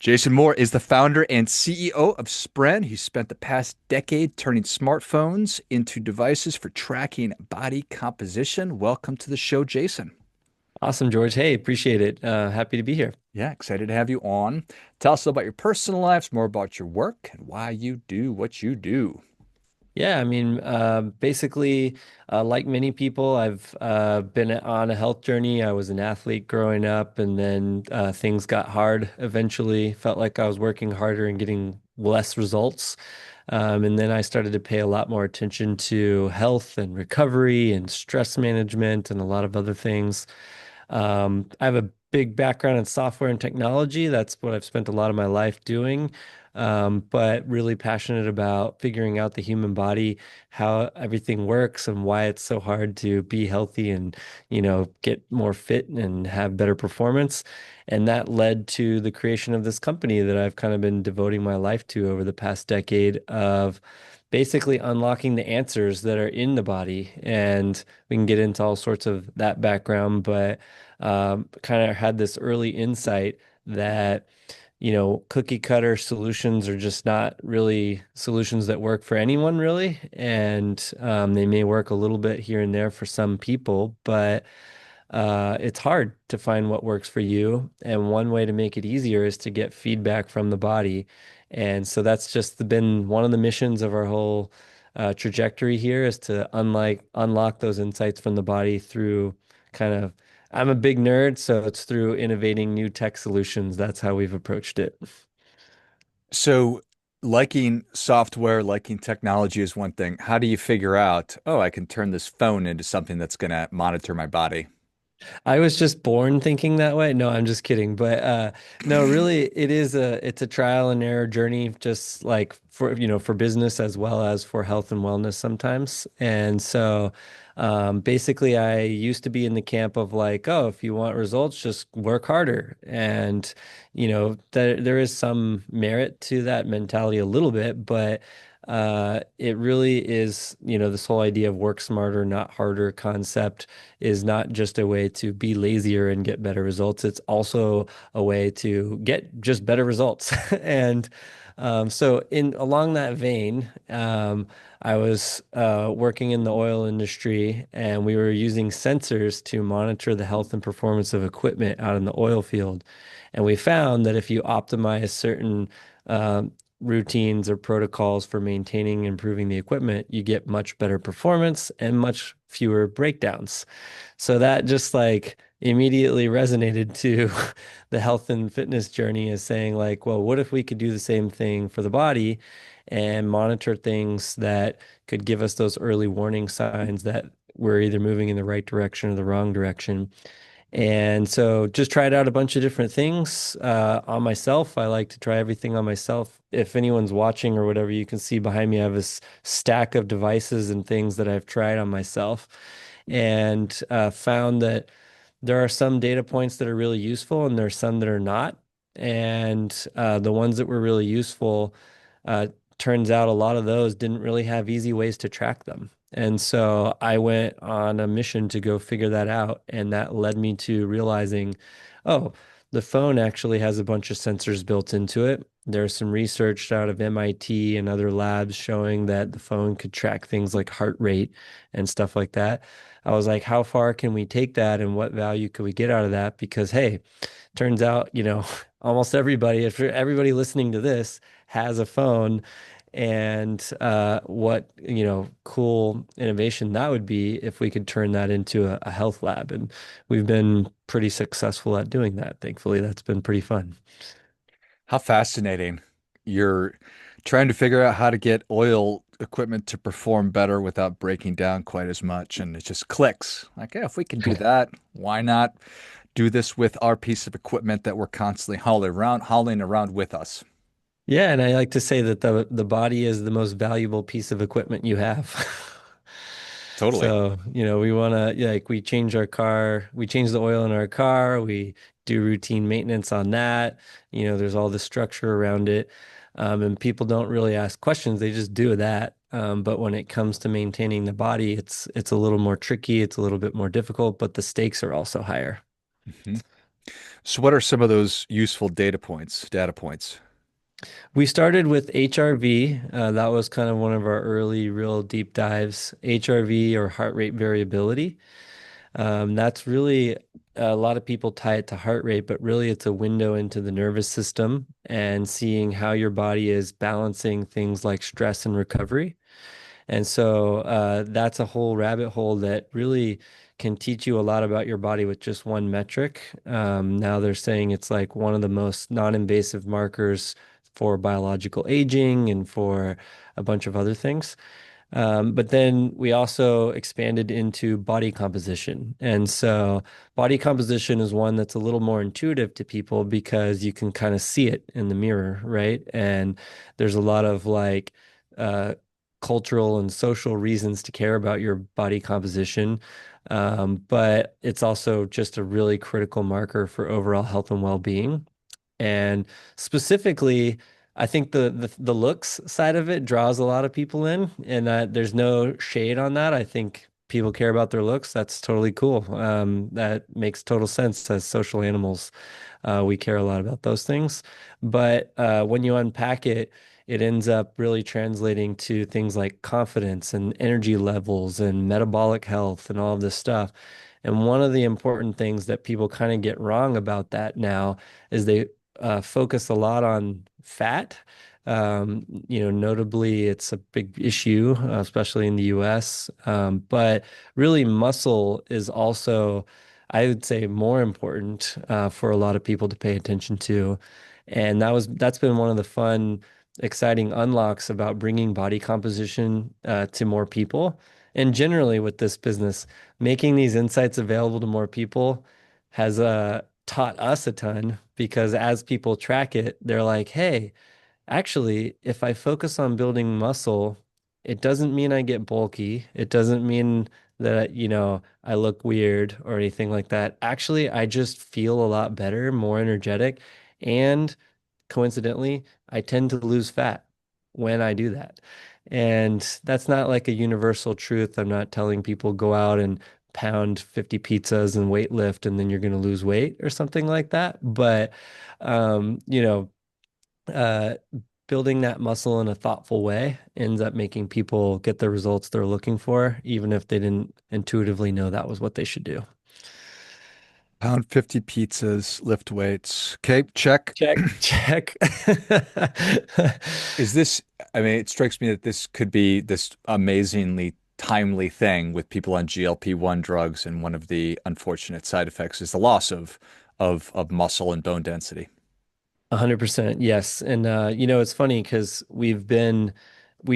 Jason Moore is the founder and CEO of Spren. He spent the past decade turning smartphones into devices for tracking body composition. Welcome to the show, Jason. Awesome, George. Hey, appreciate it. Happy to be here. Yeah, excited to have you on. Tell us about your personal lives, more about your work, and why you do what you do. Yeah, basically, like many people, I've been on a health journey. I was an athlete growing up, and then things got hard eventually. Felt like I was working harder and getting less results. And then I started to pay a lot more attention to health and recovery and stress management and a lot of other things. I have a big background in software and technology. That's what I've spent a lot of my life doing. But really passionate about figuring out the human body, how everything works, and why it's so hard to be healthy and, get more fit and have better performance. And that led to the creation of this company that I've kind of been devoting my life to over the past decade of basically unlocking the answers that are in the body. And we can get into all sorts of that background, but kind of had this early insight that, cookie cutter solutions are just not really solutions that work for anyone, really. And they may work a little bit here and there for some people, but it's hard to find what works for you. And one way to make it easier is to get feedback from the body. And so that's just been one of the missions of our whole trajectory here is to unlock those insights from the body through kind of, I'm a big nerd, so it's through innovating new tech solutions. That's how we've approached it. So, liking software, liking technology is one thing. How do you figure out, oh, I can turn this phone into something that's going to monitor my body? I was just born thinking that way. No, I'm just kidding. But no, really it's a trial and error journey, just like for business as well as for health and wellness sometimes. And so basically I used to be in the camp of like, oh, if you want results, just work harder. And there is some merit to that mentality a little bit, but it really is, this whole idea of work smarter, not harder concept is not just a way to be lazier and get better results. It's also a way to get just better results. And so in along that vein, I was working in the oil industry and we were using sensors to monitor the health and performance of equipment out in the oil field. And we found that if you optimize certain routines or protocols for maintaining and improving the equipment, you get much better performance and much fewer breakdowns. So that just like immediately resonated to the health and fitness journey as saying like, well, what if we could do the same thing for the body and monitor things that could give us those early warning signs that we're either moving in the right direction or the wrong direction. And so just tried out a bunch of different things on myself. I like to try everything on myself. If anyone's watching or whatever, you can see behind me, I have this stack of devices and things that I've tried on myself and found that there are some data points that are really useful and there are some that are not. And the ones that were really useful, uh, turns out a lot of those didn't really have easy ways to track them. And so I went on a mission to go figure that out. And that led me to realizing, oh, the phone actually has a bunch of sensors built into it. There's some research out of MIT and other labs showing that the phone could track things like heart rate and stuff like that. I was like, how far can we take that and what value could we get out of that? Because, hey, turns out, almost everybody, if everybody listening to this has a phone, and what, cool innovation that would be if we could turn that into a health lab. And we've been pretty successful at doing that. Thankfully, that's been pretty fun. How fascinating. You're trying to figure out how to get oil equipment to perform better without breaking down quite as much. And it just clicks. Like, yeah, if we can do that, why not do this with our piece of equipment that we're constantly hauling around with us? Yeah, and I like to say that the body is the most valuable piece of equipment you have. Totally. So, we want to like we change our car, we change the oil in our car, we do routine maintenance on that. There's all the structure around it. And people don't really ask questions, they just do that. But when it comes to maintaining the body, it's a little more tricky, it's a little bit more difficult, but the stakes are also higher. Mhm. So what are some of those useful data points? We started with HRV. That was kind of one of our early real deep dives. HRV or heart rate variability. That's really a lot of people tie it to heart rate, but really it's a window into the nervous system and seeing how your body is balancing things like stress and recovery. And so that's a whole rabbit hole that really can teach you a lot about your body with just one metric. Now they're saying it's like one of the most non-invasive markers for biological aging and for a bunch of other things. But then we also expanded into body composition. And so body composition is one that's a little more intuitive to people because you can kind of see it in the mirror, right? And there's a lot of like uh, cultural and social reasons to care about your body composition. But it's also just a really critical marker for overall health and well-being. And specifically, I think the looks side of it draws a lot of people in, and there's no shade on that. I think people care about their looks. That's totally cool. That makes total sense as social animals. We care a lot about those things. But when you unpack it, it ends up really translating to things like confidence and energy levels and metabolic health and all of this stuff. And one of the important things that people kind of get wrong about that now is they focus a lot on fat. Notably, it's a big issue, especially in the US. But really, muscle is also, I would say, more important for a lot of people to pay attention to. And that's been one of the fun, exciting unlocks about bringing body composition to more people. And generally, with this business, making these insights available to more people has taught us a ton because as people track it, they're like, hey, actually, if I focus on building muscle, it doesn't mean I get bulky. It doesn't mean that, I look weird or anything like that. Actually, I just feel a lot better, more energetic, and coincidentally, I tend to lose fat when I do that. And that's not like a universal truth. I'm not telling people go out and pound 50 pizzas and weight lift and then you're going to lose weight or something like that. But, um, you know, uh, building that muscle in a thoughtful way ends up making people get the results they're looking for, even if they didn't intuitively know that was what they should do. Pound 50 pizzas, lift weights. Okay, check. Check, check. Is this, I mean, it strikes me that this could be this amazingly timely thing with people on GLP-1 drugs, and one of the unfortunate side effects is the loss of muscle and bone density. 100%, yes. And it's funny because we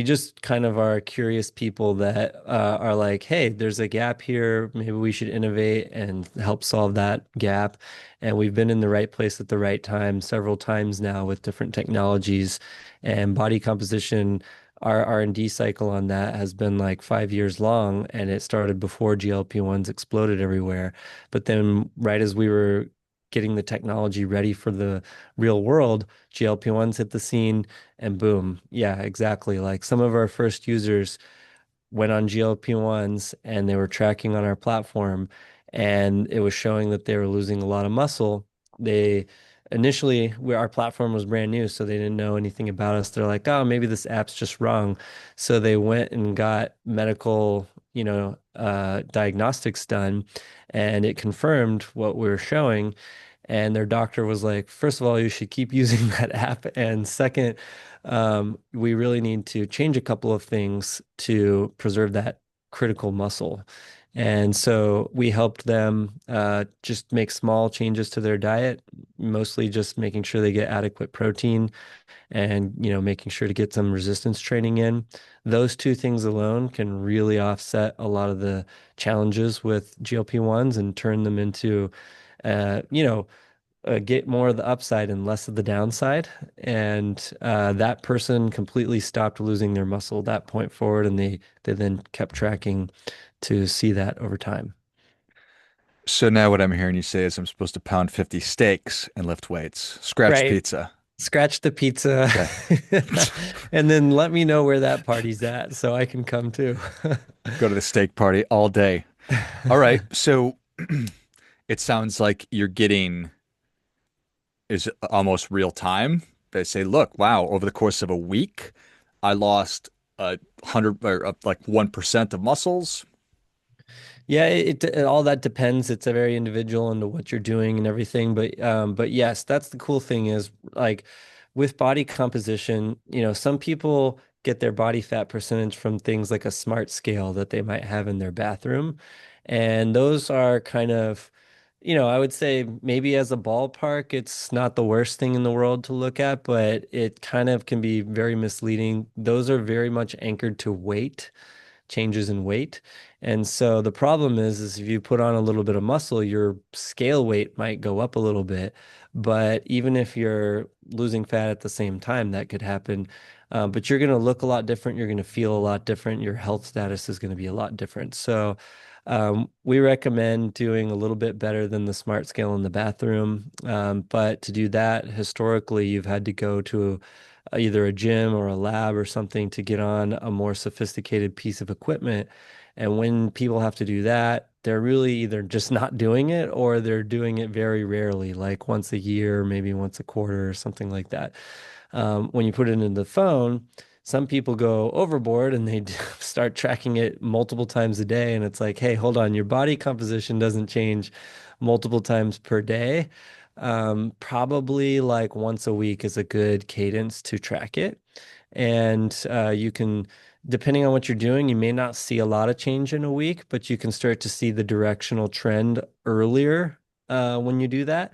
just kind of are curious people that are like, hey, there's a gap here. Maybe we should innovate and help solve that gap. And we've been in the right place at the right time several times now with different technologies and body composition. Our R&D cycle on that has been like 5 years long, and it started before GLP-1s exploded everywhere. But then, right as we were getting the technology ready for the real world, GLP-1s hit the scene and boom. Yeah, exactly. Like some of our first users went on GLP-1s and they were tracking on our platform and it was showing that they were losing a lot of muscle. They our platform was brand new, so they didn't know anything about us. They're like, oh, maybe this app's just wrong. So they went and got medical, diagnostics done and it confirmed what we were showing. And their doctor was like, first of all, you should keep using that app. And second, we really need to change a couple of things to preserve that critical muscle. And so we helped them just make small changes to their diet, mostly just making sure they get adequate protein and, making sure to get some resistance training in. Those two things alone can really offset a lot of the challenges with GLP-1s and turn them into, get more of the upside and less of the downside. And that person completely stopped losing their muscle at that point forward, and they then kept tracking to see that over time. So now what I'm hearing you say is I'm supposed to pound 50 steaks and lift weights. Scratch Right. pizza. Scratch the pizza Okay. and then let me know where that party's at so I can come too. Go to the steak party all day. All right. So it sounds like you're getting is almost real time. They say, look, wow, over the course of a week, I lost 100 or like 1% of muscles. Yeah, all that depends. It's a very individual into what you're doing and everything. But yes, that's the cool thing is like with body composition, some people get their body fat percentage from things like a smart scale that they might have in their bathroom. And those are kind of, I would say maybe as a ballpark, it's not the worst thing in the world to look at, but it kind of can be very misleading. Those are very much anchored to weight changes in weight. And so the problem is if you put on a little bit of muscle, your scale weight might go up a little bit. But even if you're losing fat at the same time, that could happen. But you're going to look a lot different. You're going to feel a lot different. Your health status is going to be a lot different. So we recommend doing a little bit better than the smart scale in the bathroom. But to do that, historically, you've had to go to either a gym or a lab or something to get on a more sophisticated piece of equipment. And when people have to do that, they're really either just not doing it or they're doing it very rarely, like once a year, maybe once a quarter or something like that. When you put it into the phone, some people go overboard and they start tracking it multiple times a day. And it's like, hey, hold on, your body composition doesn't change multiple times per day. Probably like once a week is a good cadence to track it. And you can, depending on what you're doing, you may not see a lot of change in a week, but you can start to see the directional trend earlier when you do that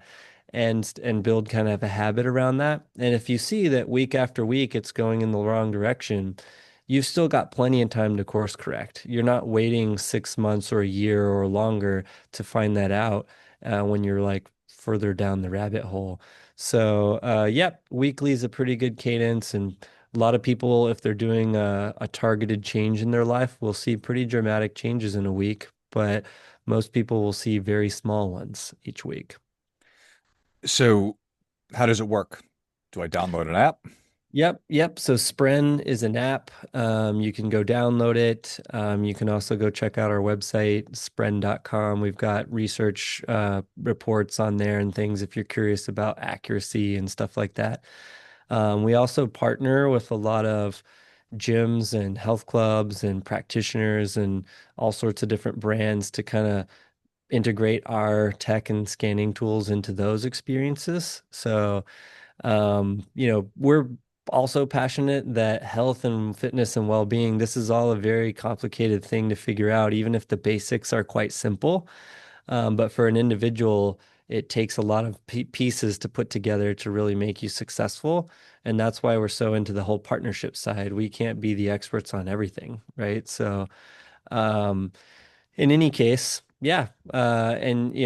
and build kind of a habit around that. And if you see that week after week it's going in the wrong direction, you've still got plenty of time to course correct. You're not waiting 6 months or a year or longer to find that out when you're like further down the rabbit hole. So, yep, weekly is a pretty good cadence. And a lot of people, if they're doing a targeted change in their life, will see pretty dramatic changes in a week. But most people will see very small ones each week. So how does it work? Do I download an app? Yep, yep. So Spren is an app. You can go download it. You can also go check out our website, spren.com. We've got research reports on there and things if you're curious about accuracy and stuff like that. We also partner with a lot of gyms and health clubs and practitioners and all sorts of different brands to kind of integrate our tech and scanning tools into those experiences. So we're also passionate that health and fitness and well-being, this is all a very complicated thing to figure out, even if the basics are quite simple. But for an individual, it takes a lot of pieces to put together to really make you successful. And that's why we're so into the whole partnership side. We can't be the experts on everything, right? So, um, in any case, yeah. And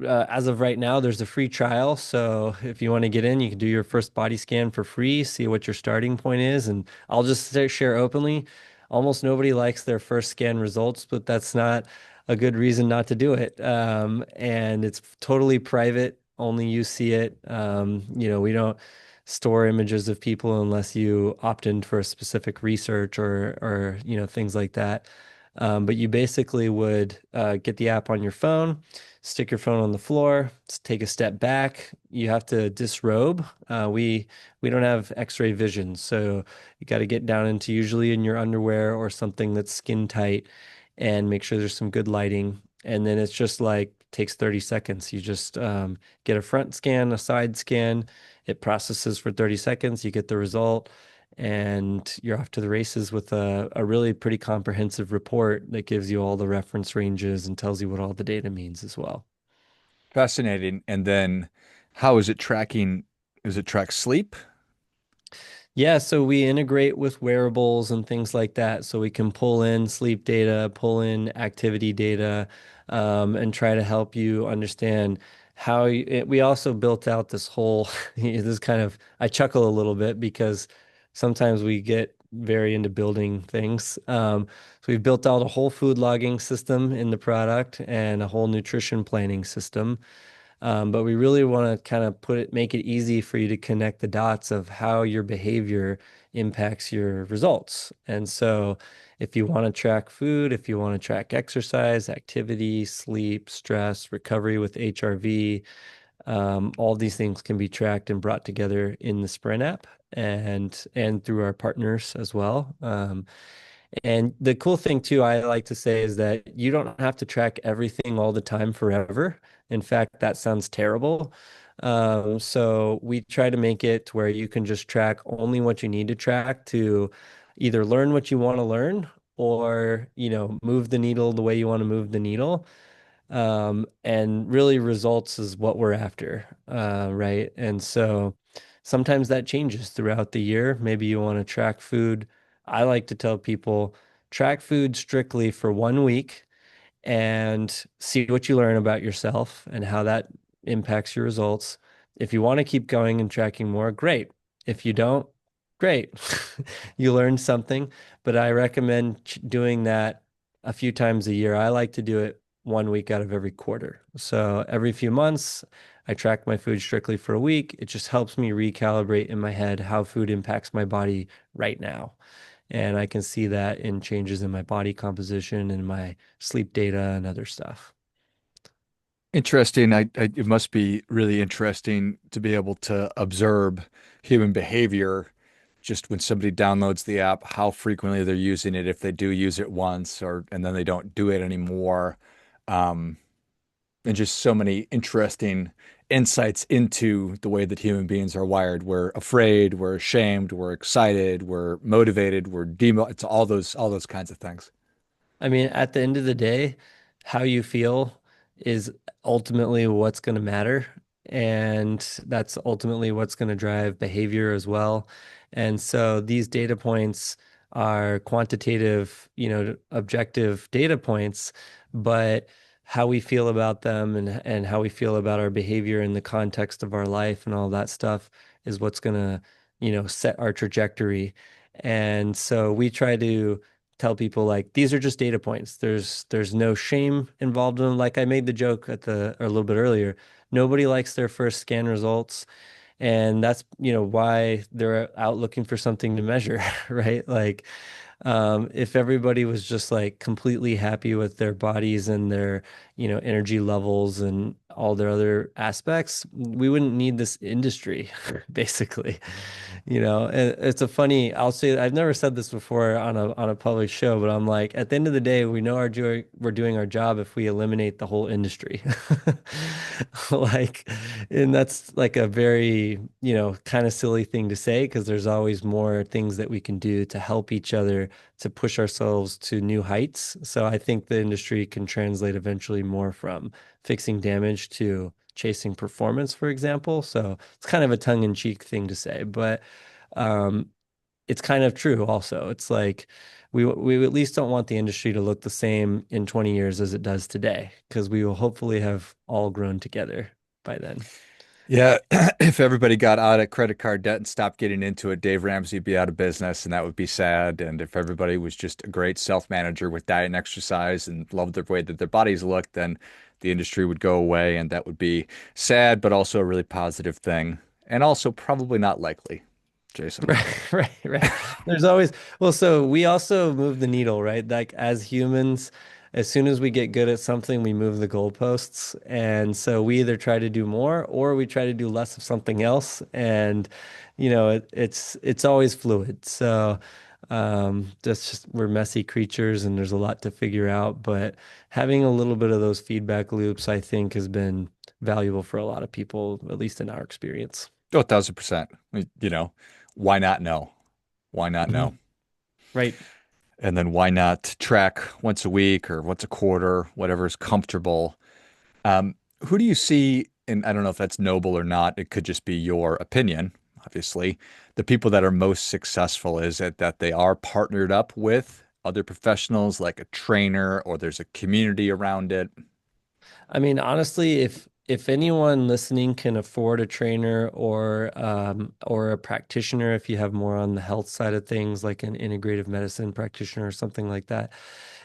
as of right now, there's a free trial. So if you want to get in, you can do your first body scan for free, see what your starting point is. And I'll just share openly, almost nobody likes their first scan results, but that's not a good reason not to do it. And it's totally private. Only you see it. We don't store images of people unless you opt in for a specific research or things like that. But you basically would get the app on your phone, stick your phone on the floor, take a step back. You have to disrobe. We don't have X-ray vision, so you got to get down into usually in your underwear or something that's skin tight, and make sure there's some good lighting. And then it's just like takes 30 seconds. You just get a front scan, a side scan. It processes for 30 seconds. You get the result and you're off to the races with a really pretty comprehensive report that gives you all the reference ranges and tells you what all the data means as well. Fascinating. And then how is it tracking? Is it track sleep? Yeah, so we integrate with wearables and things like that. So we can pull in sleep data, pull in activity data, and try to help you understand we also built out this whole, this kind of, I chuckle a little bit because sometimes we get very into building things. So we've built out a whole food logging system in the product and a whole nutrition planning system. But we really want to kind of make it easy for you to connect the dots of how your behavior impacts your results. And so, if you want to track food, if you want to track exercise, activity, sleep, stress, recovery with HRV, All these things can be tracked and brought together in the Spren app and through our partners as well. And the cool thing too, I like to say is that you don't have to track everything all the time forever. In fact, that sounds terrible. So we try to make it to where you can just track only what you need to track to either learn what you want to learn or, move the needle the way you want to move the needle. And really results is what we're after, right? And so sometimes that changes throughout the year. Maybe you want to track food. I like to tell people track food strictly for 1 week and see what you learn about yourself and how that impacts your results. If you want to keep going and tracking more, great. If you don't, great. You learned something, but I recommend doing that a few times a year. I like to do it 1 week out of every quarter. So every few months, I track my food strictly for a week. It just helps me recalibrate in my head how food impacts my body right now. And I can see that in changes in my body composition and my sleep data and other stuff. Interesting. It must be really interesting to be able to observe human behavior just when somebody downloads the app, how frequently they're using it, if they do use it once or and then they don't do it anymore. Um, and just so many interesting insights into the way that human beings are wired. We're afraid, we're ashamed, we're excited, we're motivated, we're demo. It's all those kinds of things. I mean, at the end of the day, how you feel is ultimately what's going to matter. And that's ultimately what's going to drive behavior as well. And so these data points are quantitative, objective data points, but how we feel about them and how we feel about our behavior in the context of our life and all that stuff is what's going to, set our trajectory. And so we try to tell people like these are just data points. There's no shame involved in them. Like I made the joke or a little bit earlier. Nobody likes their first scan results, and that's, why they're out looking for something to measure, right? Like if everybody was just like completely happy with their bodies and their, energy levels and all their other aspects, we wouldn't need this industry, basically. And it's a funny, I'll say I've never said this before on a public show, but I'm like, at the end of the day, we know we're doing our job if we eliminate the whole industry. Like, and that's like a very, kind of silly thing to say because there's always more things that we can do to help each other to push ourselves to new heights. So I think the industry can translate eventually more from fixing damage to chasing performance, for example. So it's kind of a tongue-in-cheek thing to say, but um, it's kind of true also. It's like we at least don't want the industry to look the same in 20 years as it does today, because we will hopefully have all grown together by then. Yeah, if everybody got out of credit card debt and stopped getting into it, Dave Ramsey would be out of business, and that would be sad. And if everybody was just a great self-manager with diet and exercise and loved the way that their bodies looked, then the industry would go away, and that would be sad, but also a really positive thing, and also probably not likely, Jason. Right, right, right. There's always, well, so we also move the needle, right? Like as humans, as soon as we get good at something, we move the goalposts. And so we either try to do more or we try to do less of something else. And, it's always fluid. So that's just we're messy creatures and there's a lot to figure out. But having a little bit of those feedback loops, I think, has been valuable for a lot of people, at least in our experience. Oh, 1,000%. Why not know? Why not know? Mhm. Right. And then why not track once a week or once a quarter, whatever's comfortable. Um, who do you see, and I don't know if that's noble or not, it could just be your opinion, obviously. The people that are most successful, is it that they are partnered up with other professionals like a trainer or there's a community around it? I mean, honestly, if anyone listening can afford a trainer or a practitioner, if you have more on the health side of things, like an integrative medicine practitioner or something like that,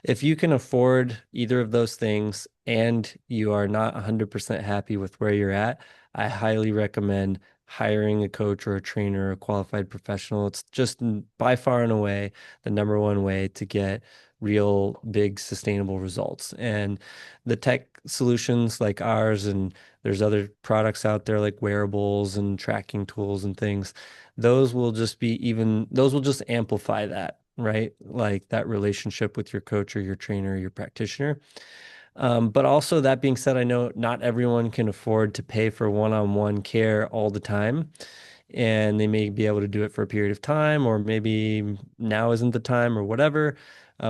if you can afford either of those things and you are not 100% happy with where you're at, I highly recommend hiring a coach or a trainer or a qualified professional. It's just by far and away the number one way to get real big sustainable results. And the tech solutions like ours and There's other products out there like wearables and tracking tools and things. Those will just amplify that, right? Like that relationship with your coach or your trainer or your practitioner. But also, that being said, I know not everyone can afford to pay for one-on-one care all the time, and they may be able to do it for a period of time, or maybe now isn't the time, or whatever.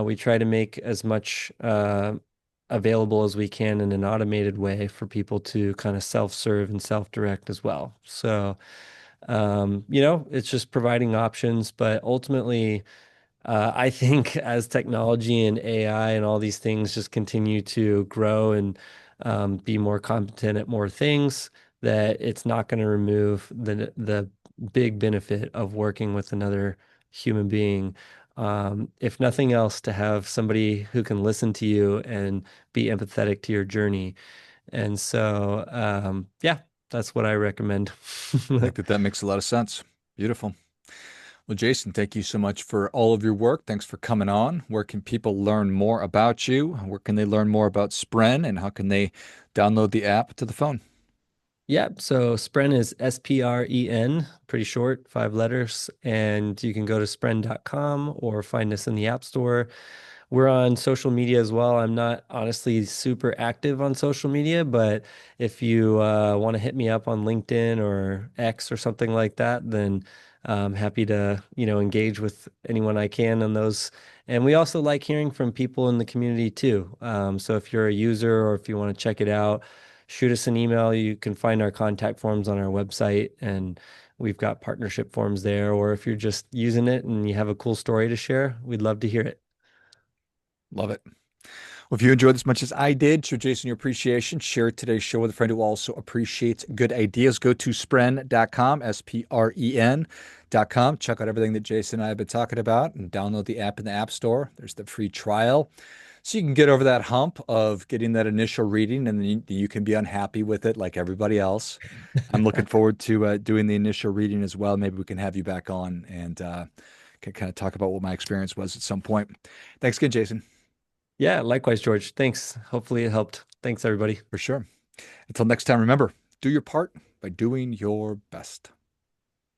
We try to make as much available as we can in an automated way for people to kind of self-serve and self-direct as well. So, it's just providing options, but ultimately, I think as technology and AI and all these things just continue to grow and be more competent at more things, that it's not going to remove the big benefit of working with another human being. If nothing else, to have somebody who can listen to you and be empathetic to your journey. And so, yeah, that's what I recommend. I think that makes a lot of sense. Beautiful. Well, Jason, thank you so much for all of your work. Thanks for coming on. Where can people learn more about you? Where can they learn more about Spren, and how can they download the app to the phone? Yeah, so Spren is Spren, pretty short, 5 letters. And you can go to spren.com or find us in the App Store. We're on social media as well. I'm not honestly super active on social media, but if you want to hit me up on LinkedIn or X or something like that, then I'm happy to, engage with anyone I can on those. And we also like hearing from people in the community too. So if you're a user or if you want to check it out, shoot us an email. You can find our contact forms on our website, and we've got partnership forms there. Or if you're just using it and you have a cool story to share, we'd love to hear it. Love it. Well, if you enjoyed as much as I did, show Jason your appreciation. Share today's show with a friend who also appreciates good ideas. Go to spren.com, spren.com. Check out everything that Jason and I have been talking about and download the app in the App Store. There's the free trial. So you can get over that hump of getting that initial reading, and then you can be unhappy with it like everybody else. I'm looking forward to doing the initial reading as well. Maybe we can have you back on and can kind of talk about what my experience was at some point. Thanks again, Jason. Yeah, likewise, George. Thanks. Hopefully it helped. Thanks, everybody. For sure. Until next time, remember, do your part by doing your best.